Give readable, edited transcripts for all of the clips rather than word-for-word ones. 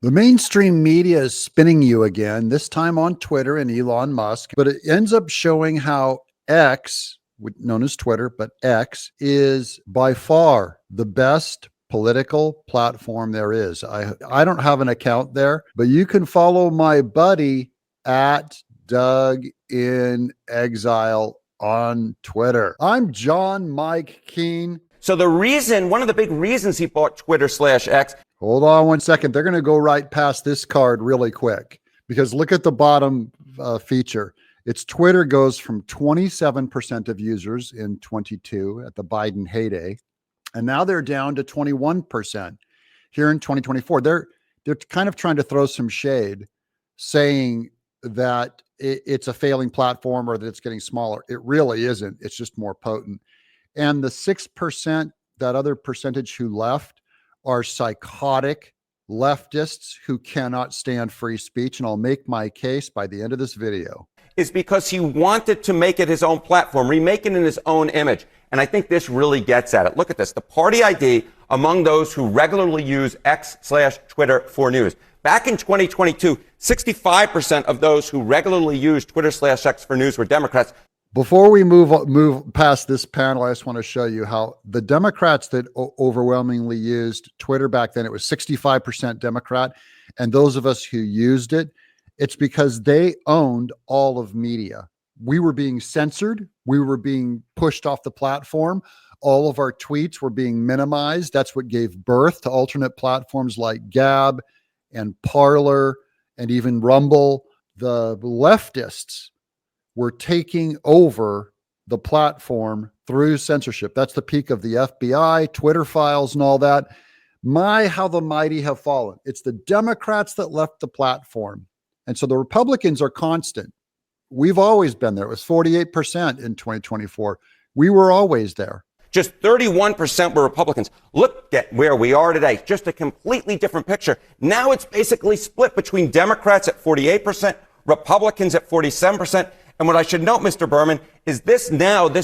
The mainstream media is spinning you again, this time on Twitter and Elon Musk, but it ends up showing how X, known as Twitter, but X is by far the best political platform there is. I don't have an account there, but you can follow my buddy at Doug in Exile on Twitter. I'm John Mike Keene. So one of the big reasons he bought Twitter/X. Hold on one second. They're going to go right past this card really quick because look at the bottom feature. Its Twitter goes from 27% of users in 22 at the Biden heyday, and now they're down to 21% here in 2024. They're kind of trying to throw some shade, saying that it's a failing platform or that it's getting smaller. It really isn't. It's just more potent. And the 6%, that other percentage who left, are psychotic leftists who cannot stand free speech. And I'll make my case by the end of this video. Is because he wanted to make it his own platform, remake it in his own image. And I think this really gets at it. Look at this. The party ID among those who regularly use X/Twitter for news. Back in 2022, 65% of those who regularly use Twitter/X for news were Democrats. Before we move past this panel, I just want to show you how the Democrats that overwhelmingly used Twitter back then, it was 65% Democrat. And those of us who used it, it's because they owned all of media. We were being censored. We were being pushed off the platform. All of our tweets were being minimized. That's what gave birth to alternate platforms like Gab and Parler and even Rumble. The leftists were taking over the platform through censorship. That's the peak of the FBI, Twitter files, and all that. How the mighty have fallen. It's the Democrats that left the platform. And so the Republicans are constant. We've always been there. It was 48% in 2024. We were always there. Just 31% were Republicans. Look at where we are today. Just a completely different picture. Now it's basically split between Democrats at 48%, Republicans at 47%. And what I should note, Mr. Berman, is this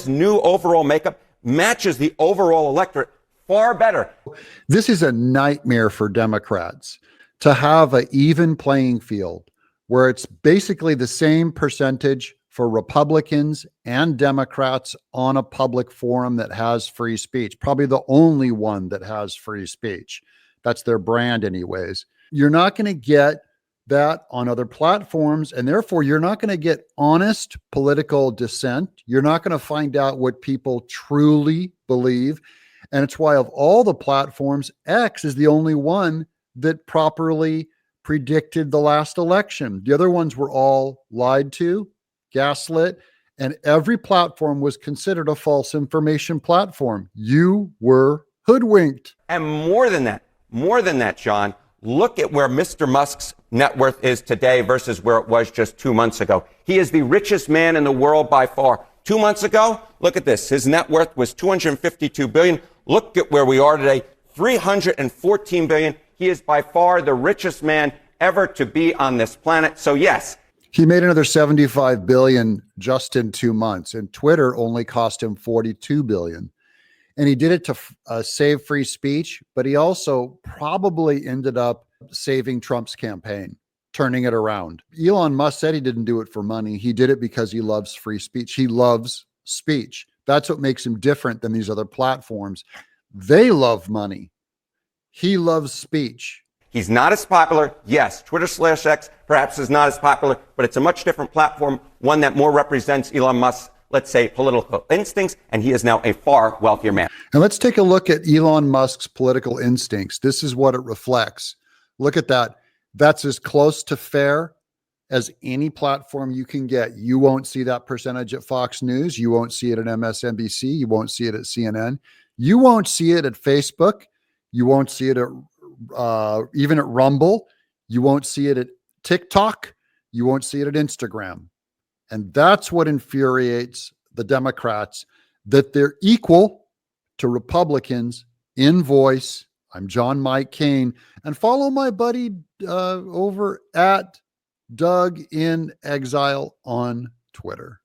new overall makeup matches the overall electorate far better. This is a nightmare for Democrats to have an even playing field where it's basically the same percentage for Republicans and Democrats on a public forum that has free speech. Probably the only one that has free speech. That's their brand anyways. You're not going to get that on other platforms, and therefore you're not going to get honest political dissent. You're not going to find out what people truly believe. And it's why of all the platforms, X is the only one that properly predicted the last election. The other ones were all lied to, gaslit, and every platform was considered a false information platform. You were hoodwinked. And more than that, John, look at where Mr. Musk's net worth is today versus where it was just 2 months ago. He is the richest man in the world by far. 2 months ago, look at this. His net worth was $252 billion. Look at where we are today, $314 billion. He is by far the richest man ever to be on this planet. So yes. He made another $75 billion just in 2 months, and Twitter only cost him $42 billion. And he did it to save free speech, but he also probably ended up saving Trump's campaign, turning it around. Elon Musk said he didn't do it for money. He did it because he loves free speech. He loves speech. That's what makes him different than these other platforms. They love money. He loves speech. He's not as popular. Yes, Twitter/X perhaps is not as popular, but it's a much different platform, one that more represents Elon Musk's, let's say, political instincts, and he is now a far wealthier man. And let's take a look at Elon Musk's political instincts. This is what it reflects. Look at that. That's as close to fair as any platform you can get. You won't see that percentage at Fox News. You won't see it at MSNBC. You won't see it at CNN. You won't see it at Facebook. You won't see it at even at Rumble. You won't see it at TikTok. You won't see it at Instagram. And that's what infuriates the Democrats, that they're equal to Republicans in voice. I'm John Mike Keene, and follow my buddy over at Doug in Exile on Twitter.